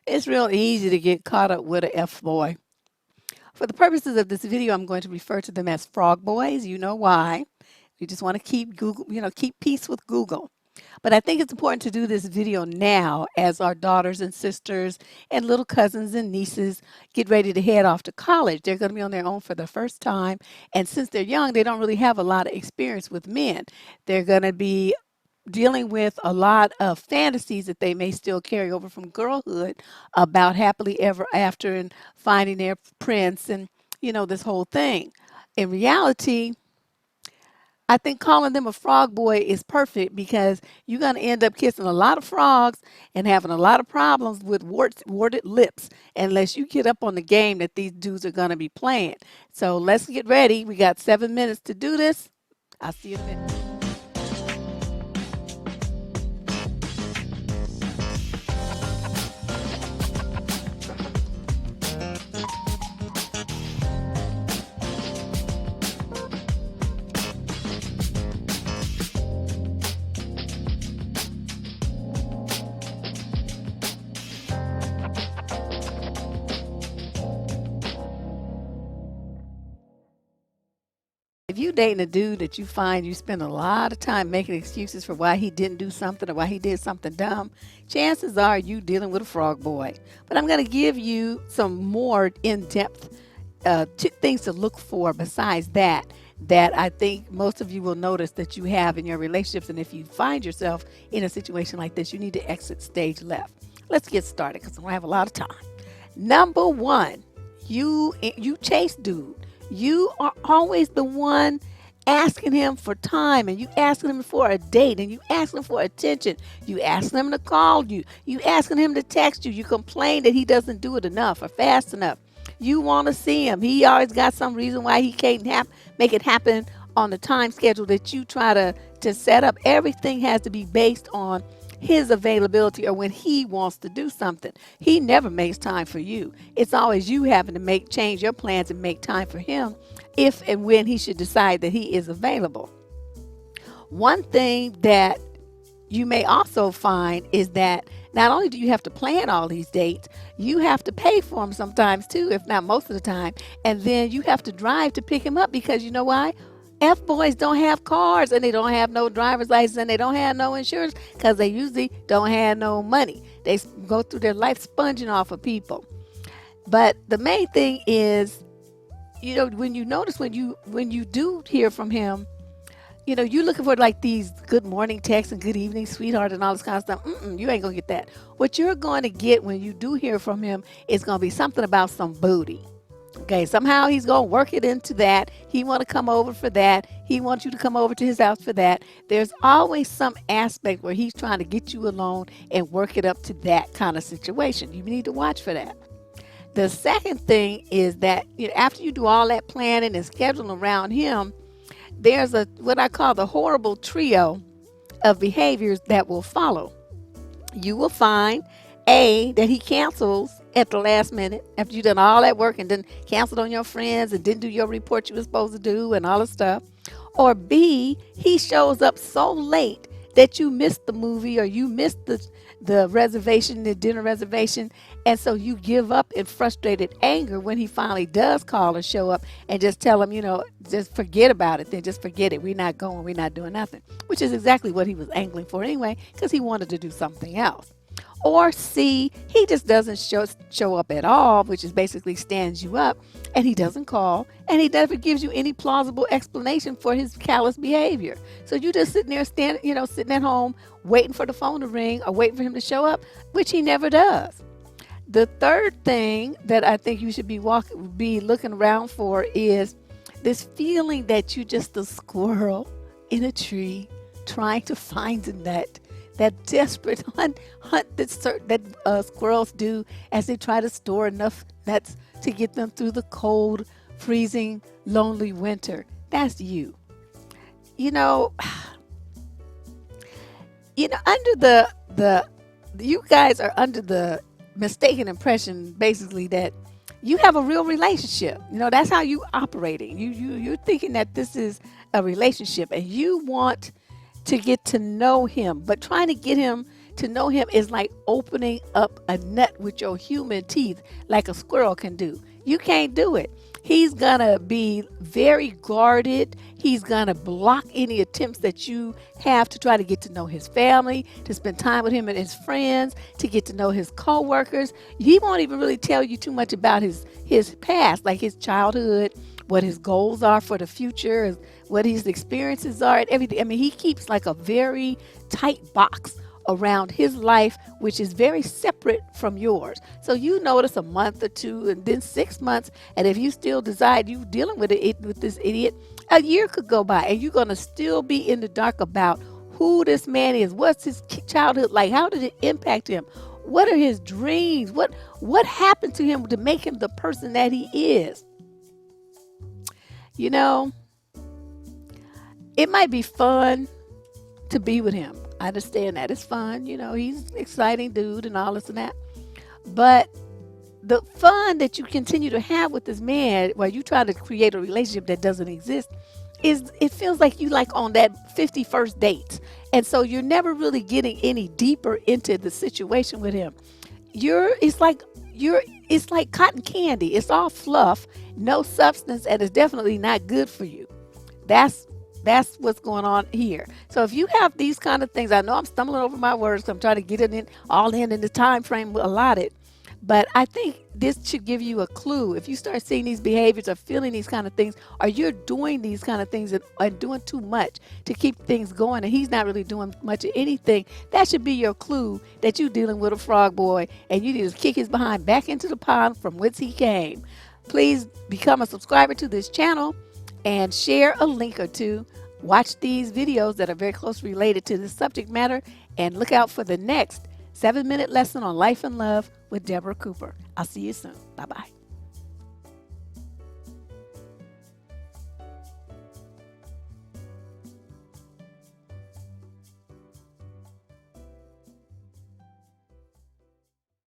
It's real easy to get caught up with a F boy. For the purposes of this video, I'm going to refer to them as frog boys. You know why. You just want to keep Google, keep peace with Google. But I think it's important to do this video now as our daughters and sisters and little cousins and nieces get ready to head off to college. They're going to be on their own for the first time. And since they're young, they don't really have a lot of experience with men. They're going to be dealing with a lot of fantasies that they may still carry over from girlhood about happily ever after and finding their prince and, this whole thing. In reality, I think calling them a frog boy is perfect because you're going to end up kissing a lot of frogs and having a lot of problems with warted lips unless you get up on the game that these dudes are going to be playing. So let's get ready. We got 7 minutes to do this. I'll see you in a minute. If you dating a dude that you find you spend a lot of time making excuses for why he didn't do something or why he did something dumb, chances are you dealing with a frog boy. But I'm going to give you some more in-depth things to look for besides that I think most of you will notice that you have in your relationships. And if you find yourself in a situation like this, you need to exit stage left. Let's get started because I don't have a lot of time. Number one, you chase dude. You are always the one asking him for time, and you asking him for a date, and you asking him for attention. You asking him to call you. You asking him to text you. You complain that he doesn't do it enough or fast enough. You want to see him. He always got some reason why he can't make it happen on the time schedule that you try to set up. Everything has to be based on his availability or when he wants to do something. He never makes time for you. It's always you having to change your plans and make time for him if and when he should decide that he is available. One thing that you may also find is that not only do you have to plan all these dates, you have to pay for them sometimes too, if not most of the time. And then you have to drive to pick him up because you know why? F-boys don't have cars and they don't have no driver's license and they don't have no insurance because they usually don't have no money. They go through their life sponging off of people. But the main thing is, when you do hear from him, you're looking for like these good morning texts and good evening, sweetheart, and all this kind of stuff. You ain't going to get that. What you're going to get when you do hear from him is going to be something about some booty. Okay, somehow he's going to work it into that. He want to come over for that. He wants you to come over to his house for that. There's always some aspect where he's trying to get you alone and work it up to that kind of situation. You need to watch for that. The second thing is that after you do all that planning and scheduling around him, there's what I call the horrible trio of behaviors that will follow. You will find that he cancels at the last minute after you've done all that work and then canceled on your friends and didn't do your report you were supposed to do and all this stuff. Or B, he shows up so late that you missed the movie or you missed the reservation, the dinner reservation. And so you give up in frustrated anger when he finally does call and show up and just tell him, just forget about it. Then just forget it. We're not going. We're not doing nothing, which is exactly what he was angling for anyway, because he wanted to do something else. Or C, he just doesn't show up at all, which is basically stands you up, and he doesn't call, and he never gives you any plausible explanation for his callous behavior. So you just sitting there, sitting at home, waiting for the phone to ring or waiting for him to show up, which he never does. The third thing that I think you should be looking around for is this feeling that you're just a squirrel in a tree trying to find a nut. That desperate hunt that squirrels do as they try to store enough nuts to get them through the cold, freezing, lonely winter. That's you. You guys are under the mistaken impression, basically, that you have a real relationship. That's how you operating. You're thinking that this is a relationship and you want to get to know him, but trying to get him To know him is like opening up a nut with your human teeth, like a squirrel can do. You can't do it. He's gonna be very guarded. He's gonna block any attempts that you have to try to get to know his family, to spend time with him and his friends, to get to know his coworkers. He won't even really tell you too much about his past, like his childhood, what his goals are for the future, what his experiences are, and everything. I mean, he keeps like a very tight box around his life, which is very separate from yours. So you notice a month or two, and then 6 months, and if you still decide you dealing with with this idiot, a year could go by, and you're gonna still be in the dark about who this man is. What's his childhood like? How did it impact him? What are his dreams? What happened to him to make him the person that he is? You know, it might be fun to be with him. I understand that it's fun. You know, he's an exciting dude and all this and that. But the fun that you continue to have with this man while you try to create a relationship that doesn't exist is, it feels like you like on that 51st date. And so you're never really getting any deeper into the situation with him. It's like cotton candy. It's all fluff, no substance, and it's definitely not good for you. That's what's going on here. So if you have these kind of things, I know I'm stumbling over my words. I'm trying to get it in the time frame allotted. But I think this should give you a clue. If you start seeing these behaviors or feeling these kind of things, or you're doing these kind of things and doing too much to keep things going, and he's not really doing much of anything, that should be your clue that you're dealing with a frog boy, and you need to kick his behind back into the pond from whence he came. Please become a subscriber to this channel and share a link or two. Watch these videos that are very closely related to this subject matter, and look out for the next 7-minute lesson on life and love with Deborrah Cooper. I'll see you soon. Bye-bye.